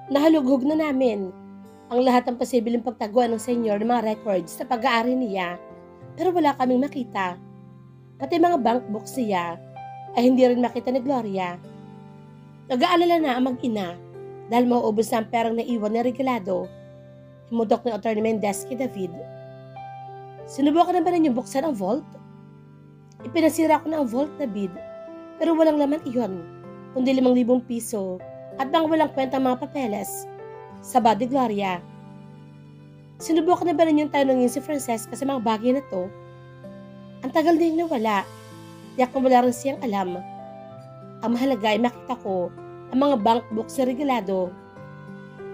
Nahalughog na namin ang lahat ng posibleng pagtaguan ng senyor ng mga records sa pag-aari niya, pero wala kaming makita. Pati mga bank books niya ay hindi rin makita ni Gloria. Nag-aalala na ang mag-ina dahil mauubos na ang perang naiwan ni Regalado. Himudok ng attorney Mendez kay David. Sinubukan na ba ninyong buksan ang vault? Ipinasira ko na ang vault, David, pero walang laman iyon, kundi 5,000 piso at mga walang kwentang mga papeles. Sabad ni Gloria. Sinubukan na ba ninyong tanungin si Francesca sa mga bagay na to? Ang tagal din nawala. Tiyak na wala rin siyang alam. Ang mahalaga ay makita ko ang mga bank books na Regalado.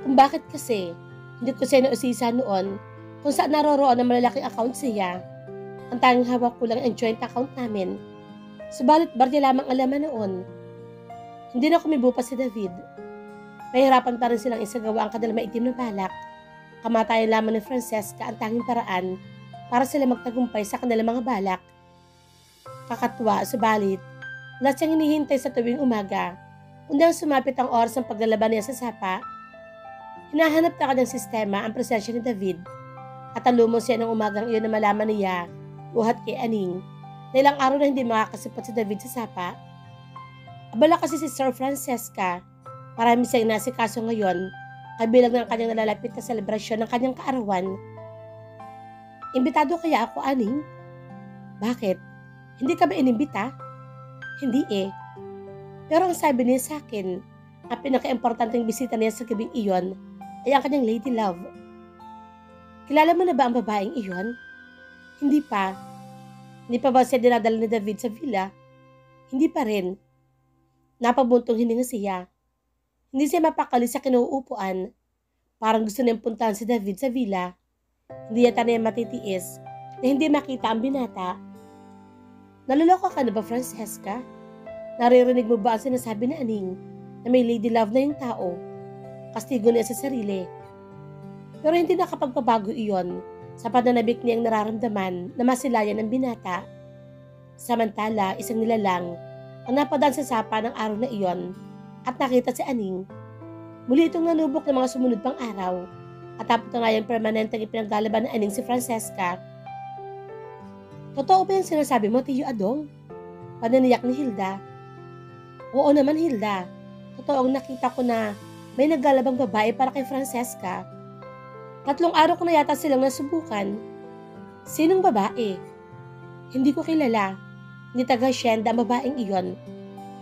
Kung bakit kasi, hindi ko siya nausisa noon kung saan naroroon ang malalaking account siya. Ang tanging hawak ko lang ang joint account namin. Subalit barya lamang ang laman noon. Hindi na kumibo pa si David. Mahirapan pa rin silang isagawa ang kanilang maitim na balak. Kamatayan lamang ni Francesca ang tanging paraan para sila magtagumpay sa kanilang mga balak. Kakatwa, subalit, wala siyang hinihintay sa tuwing umaga. Kundi ang sumapit ang oras ng paglalaban niya sa sapa. Hinahanap na kanyang sistema ang presensya ni David. At alumos siya ng umagang iyon na malaman niya, buhat kay Aning, na ilang araw na hindi makakasipot si David sa sapa. Abala kasi si Sir Francesca. Marami siyang nasikaso ngayon, kabilang ng kanyang nalalapit na selebrasyon ng kanyang kaarawan. Imbitado kaya ako, Aning? Bakit? Hindi ka ba inimbita? Hindi eh. Pero ang sabi niya sa akin, ang pinaka-importanteng bisita niya sa gabing iyon ay ang kanyang lady love. Kilala mo na ba ang babaeng iyon? Hindi pa. Hindi pa ba siya dinadala ni David sa villa? Hindi pa rin. Napabuntong hininga siya. Hindi siya mapakali sa kinuupuan. Parang gusto niyang puntahan si David sa villa. Hindi yata niya matitiis na hindi makita ang binata. Naluloko ka na ba, Francesca? Naririnig mo ba ang sinasabi ni Aning na may lady love na yung tao? Kastigo niya sa sarili. Pero hindi nakapagpabago iyon sa pananabik niyang nararamdaman na masilayan ang binata. Samantala, isang nilalang ang napadaan sa sapa ng araw na iyon at nakita si Aning. Muli itong nanubok ng mga sumunod pang araw at tapos na nga yung permanenteng ipinaglalaban ng Aning si Francesca. Totoo ba yung sinasabi mo, Tiyo Adong? Pananiyak ni Hilda. Oo naman, Hilda. Totoong nakita ko na may naglalabang babae para kay Francesca. 3 araw ko na yata silang nasubukan. Sinong babae? Hindi ko kilala. Ni taga Hacienda ang babaeng iyon.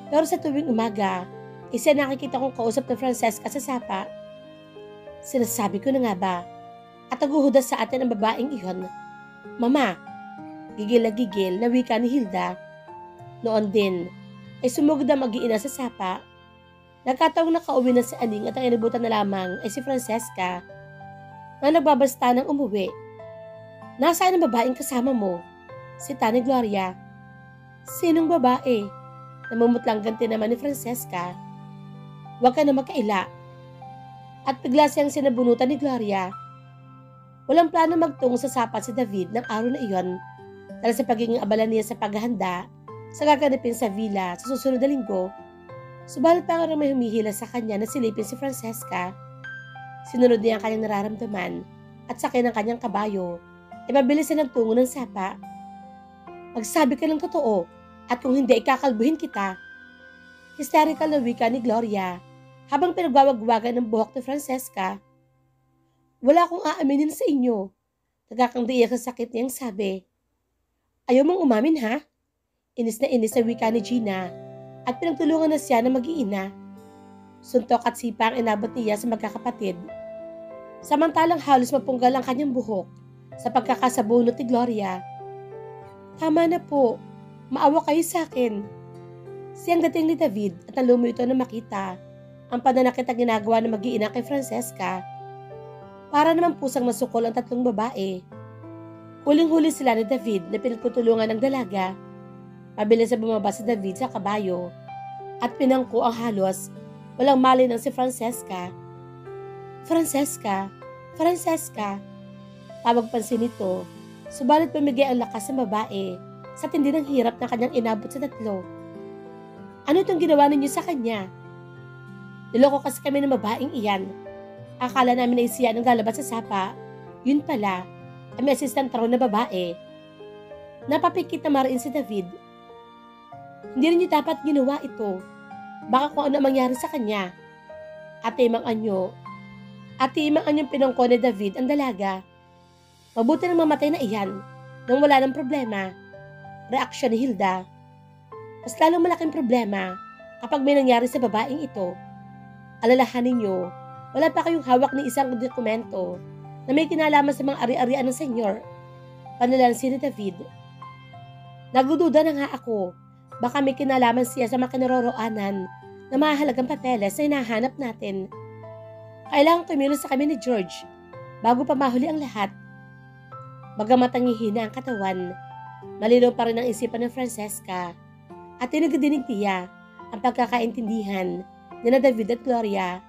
Pero sa tuwing umaga, isa nakikita kong kausap na Francesca sa sapa. Sinasabi ko na nga ba? At naguhudas sa atin ang babaeng iyon. Mama, gigil na gigil na wika ni Hilda. Noon din, ay sumugod ang mag-iina sa sapa. Nagkataong nakauwi na si Aning at ang inabutan na lamang ay si Francesca na nagbabasta ng umuwi. Nasaan ang babaeng kasama mo? Si Tani Gloria. Sinong babae? Namumutlang ganti naman ni Francesca. Huwag ka na magkaila. At bigla siyang sinabunutan ni Gloria. Walang plano magtungo sa sapa si David ng araw na iyon dahil sa pagiging abala niya sa paghahanda sa gaganapin sa villa sa susunod na linggo. Subalit parang may humihila sa kanya na silipin si Francesca. Sinunod niya ang kanyang nararamdaman at sakay ng kanyang kabayo. Mabilis na nagtungo ng sapa. Magsabi ka ng totoo at kung hindi ikakalbuhin kita. Hysterical na wika ni Gloria habang pinagwawagwagan ng buhok ni Francesca. Wala akong aaminin sa inyo. Nagkakangdiyak sa sakit niyang sabi. Ayaw mong umamin ha? Inis na wika ni Gina at pinagtulungan na siya na mag-iina. Suntok at sipa ang inabot niya sa magkakapatid. Samantalang halos mapunggal ang kanyang buhok sa pagkakasabunot ni Gloria. Tama na po. Maawa kayo sa akin. Siyang dating ni David at nalumo ito na makita ang pananakit na ginagawa ng mag-iina kay Francesca. Para naman pusang masukol ang 3 babae. Huling-huli sila ni David na pinagtutulungan ng dalaga. Mabilis na bumaba si David sa kabayo at pinangko ang halos walang mali ng si Francesca. Francesca! Francesca! Tawag pansin nito, subalit pamigay ang lakas ng babae sa tindi ng hirap na kanyang inabot sa 3. Ano itong ginawa ninyo sa kanya? Niloko kasi kami ng babaeng iyan. Akala namin ay siya nang lalabas sa sapa. Yun pala, ay may assistant raw na babae. Napapikit na mariin si David. Hindi rin niyo dapat ginawa ito. Baka kung ano mangyari sa kanya. Ate Mang Anyong pinangko ni David ang dalaga. Mabuti nang mamatay na iyan nang wala ng problema. Reaksyon ni Hilda. Mas lalong malaking problema kapag may nangyari sa babaeng ito. Alalahanin niyo, wala pa kayong hawak ni isang dokumento na may kinalaman sa mga ari-arian ng senyor. Panalansin ni David. Nagududa na nga ako. Baka may kinalaman siya sa mga kinaroroonan na mahalagang papeles na hinahanap natin. Kailangan kumilos sa kami ni George bago pa mahuli ang lahat. Bagamat nangihina ang katawan, malinaw pa rin ang isipan ng Francesca at tinagdinig niya ang pagkakaintindihan ni na David at Gloria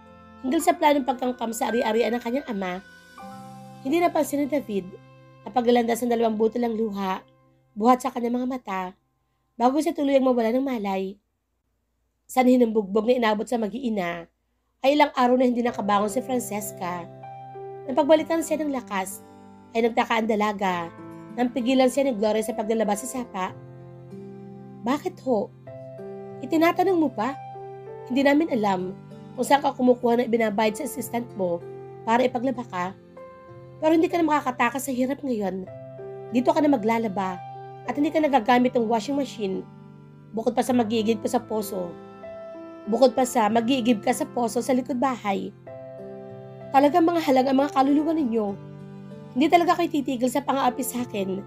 hinggil sa planong pagkangkam sa ari-arian ng kanyang ama. Hindi napansin ni David na paglalandas ng 2 butil ng luha buhat sa kanyang mga mata bago siya tuluyang mawala ng malay. Sanhin ng bugbog na inabot sa mag-iina ay ilang araw na hindi nakabangon si Francesca. Nang pagbalikan siya ng lakas ay nagtaka ang dalaga nang pigilan siya ni Gloria sa paglalabas sa sapa. Bakit ho? Itinatanong mo pa? Hindi namin alam kung saan ka kumukuha na ibinabayad sa assistant mo para ipaglaba ka. Pero hindi ka na makakatakas sa hirap ngayon. Dito ka na maglalaba at hindi ka nagagamit ng washing machine. Bukod pa sa magigib ka sa poso. Sa likod bahay. Talagang mga halang ang mga kaluluwa ninyo. Hindi talaga kayo titigil sa pang-aapi sa akin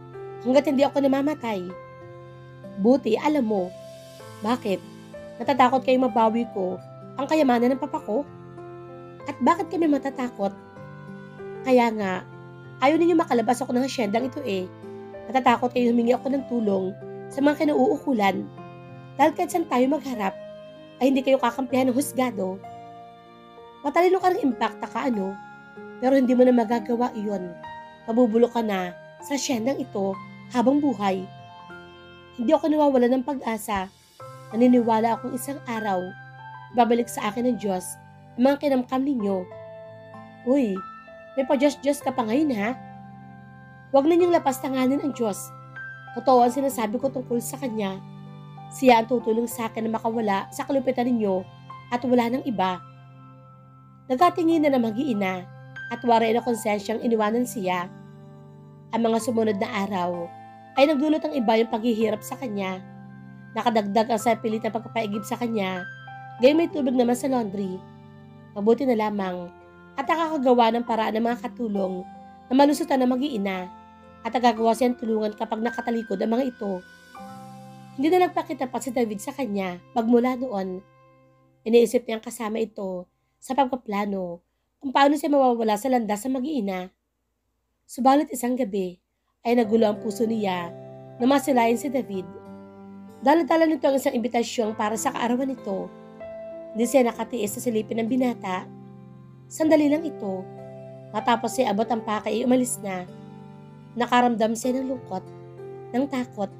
hanggat hindi ako namamatay. Buti, alam mo. Bakit? Natatakot kayong mabawi ko ang kayamanan ng papa ko? At bakit kami matatakot? Kaya nga, ayaw ninyo makalabas ako ng asyendang ito eh. Natatakot kayo humingi ako ng tulong sa mga kinauukulan. Dahil kahit saan tayo magharap, ay hindi kayo kakampihan ng husgado. Matalino ka ng impacta ka pero hindi mo na magagawa iyon. Mabubulok ka na sa asyendang ito habang buhay. Hindi ako nawawala ng pag-asa. Naniniwala akong isang araw, babalik sa akin ng Diyos ang mga kinamkam ninyo. Uy, may pa-Diyos-Diyos ka pa ngayon ha? Huwag ninyong lapastanganin ang Diyos. Totoo ang sinasabi ko tungkol sa Kanya. Siya ang tutulong sa akin na makawala sa kalupitan ninyo at wala ng iba. Nagatingin na mag-iina at waray na konsensyang iniwanan siya. Ang mga sumunod na araw ay nagdulot ng iba yung paghihirap sa kanya. Nakadagdag ang sa pilit na pagpapaigib sa kanya, gayon may tubig naman sa laundry. Mabuti na lamang at nakakagawa ng paraan ng mga katulong na malusutan na mag-iina at nagagawa siyang tulungan kapag nakatalikod ang mga ito. Hindi na nagpakita pa si David sa kanya magmula noon. Iniisip niyang kasama ito sa pagpaplano kung paano siya mawawala sa landas sa mag-iina. Subalit isang gabi ay nagulo ang puso niya na masilayan si David. Dala-dala nito ang isang imbitasyon para sa kaarawan nito. Hindi siya nakatiis sa silipin ng binata. Sandali lang ito. Matapos siya abot ang pakay ay umalis na. Nakaramdam siya ng lungkot, ng takot.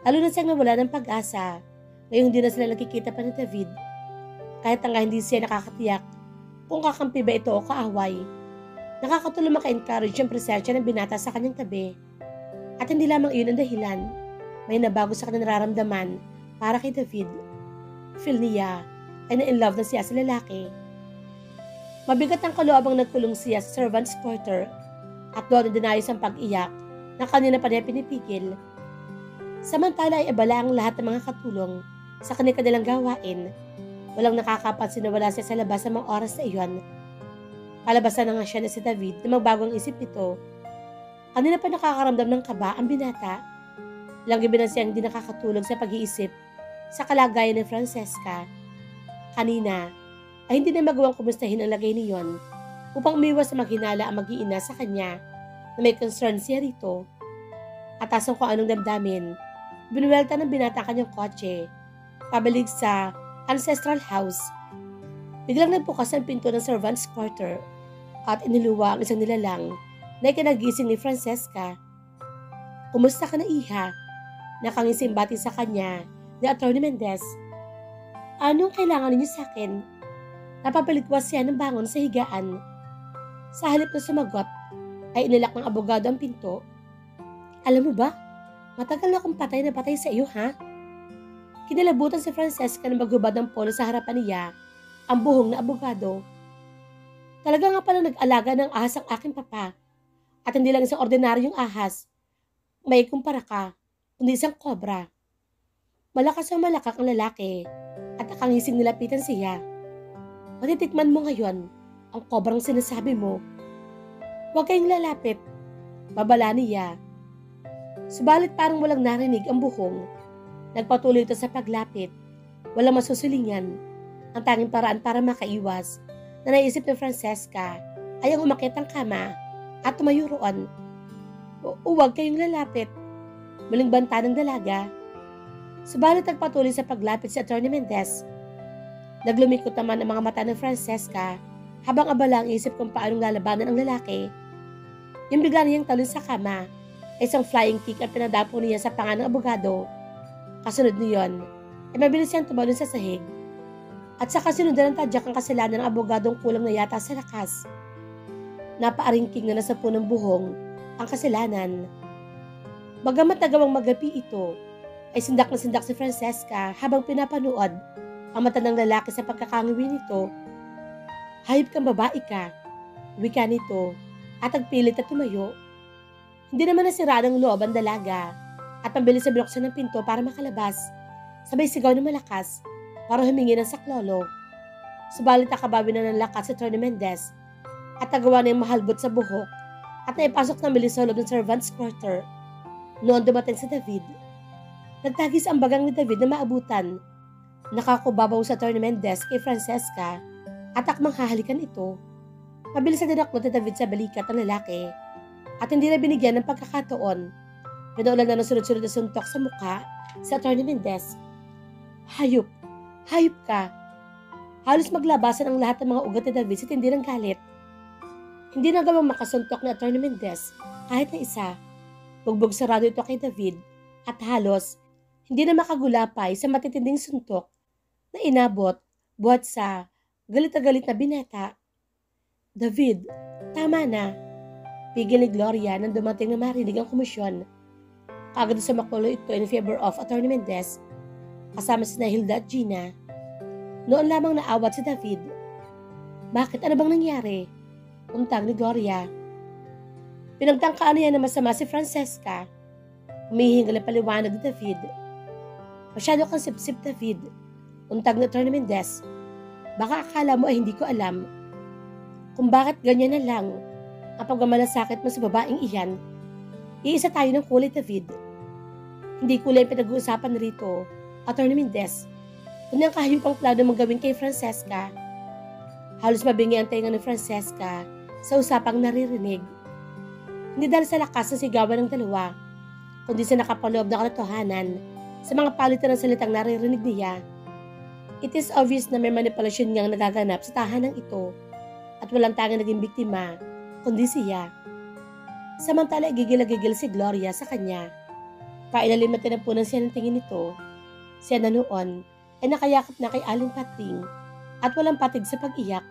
Lalo na siyang nawala ng pag-asa. Ngayong di na sila nagkikita pa ni David. Kahit nga hindi siya nakakatiyak kung kakampi ba ito o kaaway. Nakakatulong maka-encourage yung presensya ng binata sa kanyang tabi. At hindi lamang iyon ang dahilan. May nabago sa kanyang nararamdaman para kay David. Feel niya ay na-in-love na siya sa lalaki. Mabigat ang kaloobang nagkulong siya sa servant's quarter at doon dinayos ang pag-iyak na kanina pa niya pinipigil. Samantala ay abala ang lahat ng mga katulong sa kanilang gawain. Walang nakakapansin na wala siya sa labas sa mga oras na iyon. Palabasan na nga siya na si David na magbagong isip nito. Kanina pa nakakaramdam ng kaba ang binata. Ilang gabi na siyang hindi nakakatulog sa pag-iisip sa kalagayan ni Francesca. Kanina ay hindi na magawang kumustahin ang lagay niyon upang umiwas sa maghinala ang mag-iina sa kanya na may concern siya rito. At asang kung anong damdamin, binuwelta ng binata kanyang kotse, pabalik sa ancestral house. Biglang nagbukas ang pinto ng servant's quarter at iniluwa ang isang nilalang na ikinagising ni Francesca. Kumusta ka na, iha? Nakangising bati sa kanya ni Atty. Mendez. Anong kailangan ninyo sa akin? Napapaligwas siya ng bangon sa higaan. Sa halip na sumagot, ay inilak ng abogado ang pinto. Alam mo ba, matagal na akong patay na patay sa iyo, ha? Kinilabutan si Francesca na maghubad ng polo sa harapan niya, ang buhong na abogado. Talaga nga pala nag-alaga ng ahas ang aking papa. At hindi lang isang ordinaryong ahas. May kumpara ka, kundi isang kobra. Malakas o malakak ang lalaki at nakangising nilapitan siya. Matitikman mo ngayon ang kobrang sinasabi mo. Huwag kayong lalapit, babala niya. Subalit parang walang narinig ang buhong. Nagpatuloy ito sa paglapit. Walang masusulingan. Ang tanging paraan para makaiwas na naisip ni Francesca ay ang umakyat ng kama at tumayo roon. Huwag kayong lalapit, muling banta ng dalaga. Subalit nagpatuloy sa paglapit si Atty. Mendez. Naglumikot naman ang mga mata ng Francesca habang abala ang isip kung paanong lalabanan ang lalaki. Yung bigla niyang talon sa kama, isang flying kick at pinadapo niya sa panga ng abogado. Kasunod niyon, ay mabilis siyang tumalon sa sahig. At sa kasunod ng tadyak ang kasalanan ng abogadong kulang na yata sa lakas. Napaaringking na nasa punong buhong ang kasalanan. Bagamat nagawang magapi ito, ay sindak na sindak si Francesca habang pinapanood ang mata ng lalaki sa pagkakangiwi nito. Hayop kang babae ka, wika nito, at nagpilit na tumayo. Hindi naman nasira ng loob ang dalaga at mabilis sa binuksan ng pinto para makalabas. Sabay sigaw ng malakas para humingi ng saklolo. Subalit nakabawi na ng lakas si Atty. Mendez at nagawa na yung mahalbot sa buhok at naipasok na bilis sa loob ng servant's quarter. Noon dumating si David. Nagtagis ang bagang ni David na maabutan. Nakakubabaw sa Atty. Mendez kay Francesca at akmang hahalikan ito. Mabilis na dinaklot ni David sa balikat ng lalaki at hindi na binigyan ng pagkakataon. Pinaulan na ng sunod-sunod na suntok sa mukha si Atty. Mendez. Hayop! Hayop ka! Halos maglabasan ang lahat ng mga ugat ni David sa tindi ng galit. Hindi na gawang makasuntok ni Atty. Mendez kahit na isa. Bugbog sarado ito kay David at halos hindi na makagulapay sa matitinding suntok na inabot buhat sa galit na galit na binata. David, tama na. Pigil ni Gloria nang dumating na marinig ang komisyon. Kaagad sa makulo ito in favor of Atty. Mendez kasama si Hilda at Gina. Noon lamang naawat si David. Bakit? Ano bang nangyari? Untang ni Gloria. Pinagtangkaan niya na masama si Francesca. Humihingal ang paliwanag ni David. Masyado kang sip-sip, David. Untang ni Atty. Mendez. Baka akala mo ay hindi ko alam kung bakit ganyan na lang ang pagmamalasakit mo sa babaeng iyan. Iisa tayo ng kulay, David. Hindi kulay ang pinag-uusapan rito, Atty. Mendez. Kundi ang kahayupang plano mong gawin kay Francesca. Halos mabingi ang tainga ni Francesca sa usapang naririnig. Hindi dahil sa lakas ng sigawan ng dalawa, kundi sa nakapaloob na katotohanan sa mga palitan ng salitang naririnig niya. It is obvious na may manipulasyon niyang nagaganap sa tahanang ito at walang tanging naging biktima, kundi siya. Samantala gigil-gigil si Gloria sa kanya. Pailalim na tinapunan siya ng tingin nito. Siya na noon ay nakayakap na kay Aling Patring at walang patig sa pag-iyak.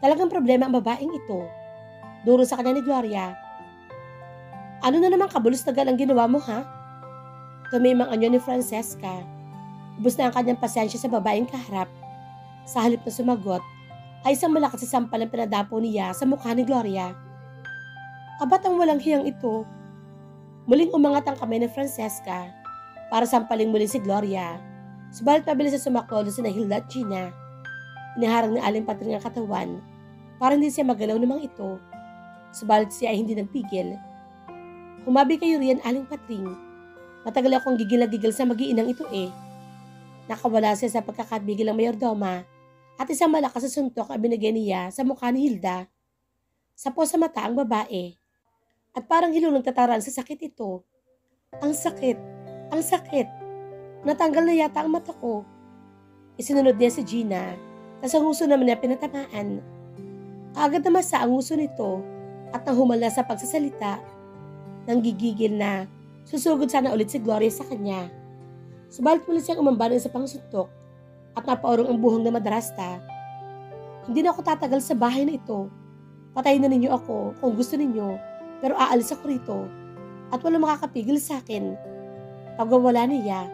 Talagang problema ang babaeng ito. Duro sa kanya ni Gloria. Ano na naman kabulos-tagal ang ginawa mo, ha? Tumimang anyo ni Francesca. Ubus na ang kanyang pasensya sa babaeng kaharap. Sa halip na sumagot, ay isang malakas na sampal ang pinadapo niya sa mukha ni Gloria. Abat ang walang hiyang ito. Muling umangat ang kamay ni Francesca para sampaling muli si Gloria. Subalit mabilis na sumaklolo si Hilda at Gina. Iniharang ni Aling Patring ang katawan para hindi siya magalaw namang ito. Subalit siya ay hindi nagpigil. Humabi kayo riyan, Aling Patring. Matagal akong gigil-gigil sa mag-iinang ito eh. Nakawala siya sa pagkakabigil ng mayordoma at isang malakas na suntok ang binigay niya sa mukha ni Hilda. Sapo sa mata ang babae at parang hilong nagtataran sa sakit ito. Ang sakit! Ang sakit! Natanggal na yata ang mata ko. Isinunod niya si Gina, tas ang huso naman niya pinatamaan. Kaagad na masa ang huso nito at nanghumal sa pagsasalita. Nang gigigil na, susugod sana ulit si Gloria sa kanya. Subalit muli siyang umamba ng isa pang suntok at napaurong ang buhong na madrasta. Hindi na ako tatagal sa bahay na ito. Patayin na ninyo ako kung gusto ninyo, pero aalis ako rito at walang makakapigil sa akin. Pagwawala niya,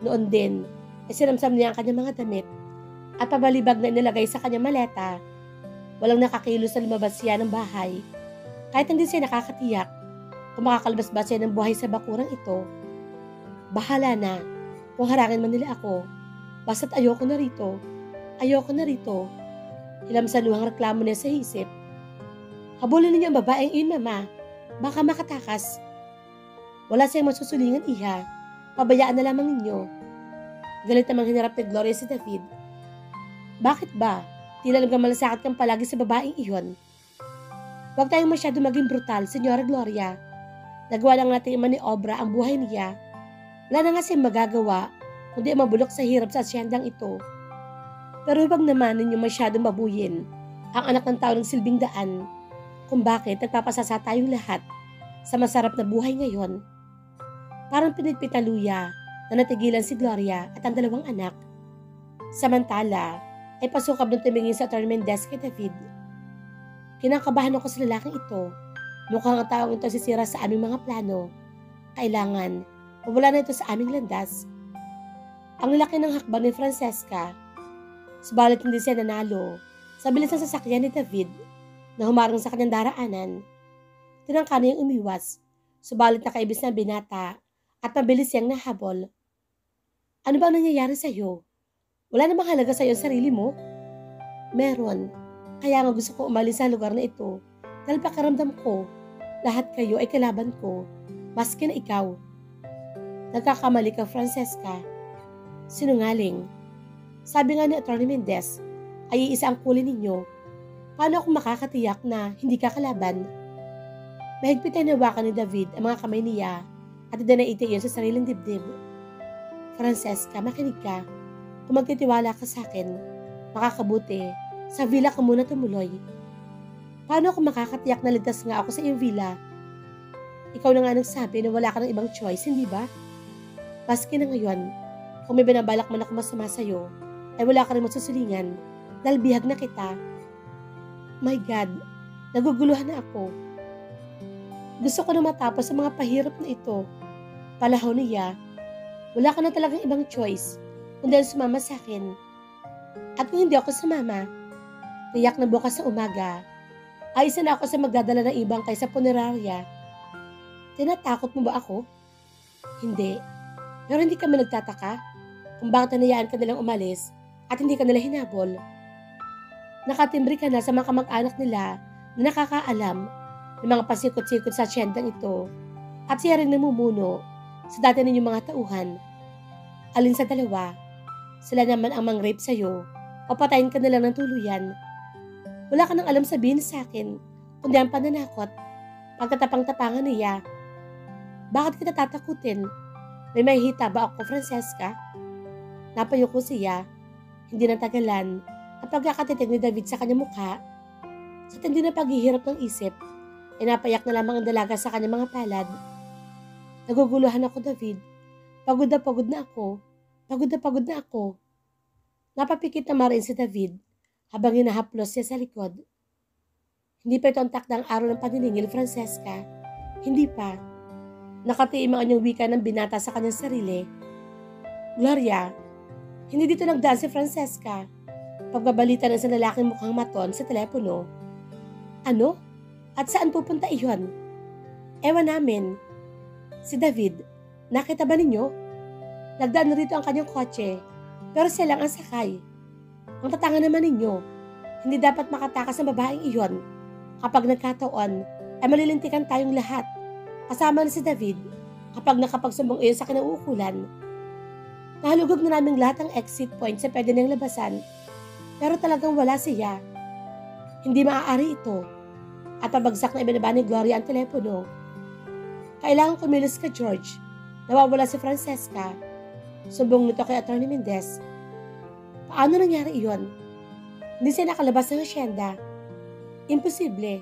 noon din, sinamsam niya ang kanyang mga damit at pabalibag na inilagay sa kanyang maleta. Walang nakakilos na lumabas siya ng bahay. Kahit hindi siya nakakatiyak kung makakalabas ba siya ng buhay sa bakurang ito. Bahala na kung harangin man nila ako. Basta't ayoko na rito. Ayoko na rito. Hilamsaluhang reklamo niya sa isip. Habulin ninyo ang babaeng iyon, mama. Baka makatakas. Wala siyang masusulingan, iha. Pabayaan na lamang ninyo. Galit namang hinarap ni Gloria si David. Bakit ba? Tila nagmamalasakit kang palagi sa babaeng iyon. Huwag tayong masyado maging brutal, Senyora Gloria. Nagawa lang natin maniobra ang buhay niya. Wala na nga siyang magagawa, kundi mabulok sa hirap sa asyendang ito. Pero huwag naman ninyo masyado mabuyin ang anak ng tao ng silbing daan kung bakit nagpapasasa tayong lahat sa masarap na buhay ngayon. Parang pinigpit na luya na natigilan si Gloria at ang dalawang anak. Samantala, ay pasukab ng tumingin sa Atty. Mendez kay David. Kinakabahan ako sa lalaking ito. Mukhang ang taong ito sisira sa aming mga plano. Kailangan, mawala na ito sa aming landas. Ang laki ng hakbang ni Francesca. Subalit hindi siya nanalo sa bilis ng sasakyan ni David na humarang sa kanyang daraanan. Tinangka na yung umiwas, subalit nakaibis na binata at mabilis siyang nahabol. Ano ba ang nangyayari sa iyo? Wala namang halaga sa iyo ang sarili mo? Meron. Kaya nga gusto ko umalis sa lugar na ito dahil pakiramdam ko, lahat kayo ay kalaban ko, maski na ikaw. Nagkakamali ka, Francesca. Sinungaling. Sabi nga ni Atty. Mendez, ay iisa ang kulin ninyo. Paano ako makakatiyak na hindi ka kalaban? Mahigpit ay nawakan ni David ang mga kamay niya at idanaiti iyon sa sariling dibdib. Francesca, makinig ka. Kung magtitiwala ka sa akin, makakabuti, sa villa ka muna tumuloy. Paano ako makakatiyak na ligtas nga ako sa iyong villa? Ikaw na nga nagsabi na wala ka ng ibang choice, hindi ba? Maski na ngayon, kung may binabalak man ako masama sa'yo, ay wala ka rin masusulingan dahil bihag na kita. My God, naguguluhan na ako. Gusto ko na matapos sa mga pahirap na ito. Palahaw niya, wala ka na talagang ibang choice kundi sumama sa akin. At kung hindi ako sumama, tiyak na bukas sa umaga, ay isa na ako sa magdadala ng ibang kaysa punerarya. Tinatakot mo ba ako? Hindi. Pero hindi kami nagtataka kung bakit nanayaan ka nilang umalis at hindi ka nila hinabol. Nakatimbre ka na sa mga kamag-anak nila na nakakaalam ng mga pasikot-sikot sa asyendang ito at siya rin namumuno sa dati ninyong mga tauhan. Alin sa dalawa, sila naman ang mang-rape sa'yo o patayin ka na lang ng tuluyan. Wala ka nang alam sabihin sa akin, kundi ang pananakot, pagtatapang-tapangan niya. Bakit kita tatakutin? May mahihita ba ako, Francesca? Napayuko siya, hindi natagalan, ang pagkakatitig ni David sa kanyang mukha. Sa tindi na paghihirap ng isip, ay napayak na lamang ang dalaga sa kanyang mga palad. Naguguluhan ako, David. Pagod na ako. Pagod na ako. Napapikit na marin si David habang hinahaplos siya sa likod. Hindi pa ito ang takdang araw ng paniningil, Francesca. Hindi pa. Nakatiim ang kanyang wika ng binata sa kanyang sarili. Gloria, hindi dito nagdaan si Francesca. Pagbabalita ng isang lalaking mukhang maton sa telepono. Ano? At saan pupunta iyon? Ewan namin. Si David, nakita ba ninyo? Nagdaan rito ang kanyang kotse, pero siya lang ang sakay. Ang tatanga naman ninyo, hindi dapat makatakas ng babaeng iyon. Kapag nagkataon, ay malilintikan tayong lahat. Kasama na si David kapag nakapagsumbong iyon sa kinauukulan. Nahalugog na naming lahat ang exit point sa pwede niyang labasan, pero talagang wala siya. Hindi maaari ito. At pabagsak na ibinaba ni Gloria ang telepono. Kailangan kumilos ka, George. Nawawala si Francesca. Sumbong nito kay Atty. Mendez. Paano nangyari iyon? Hindi siya nakalabas ng asyenda. Imposible.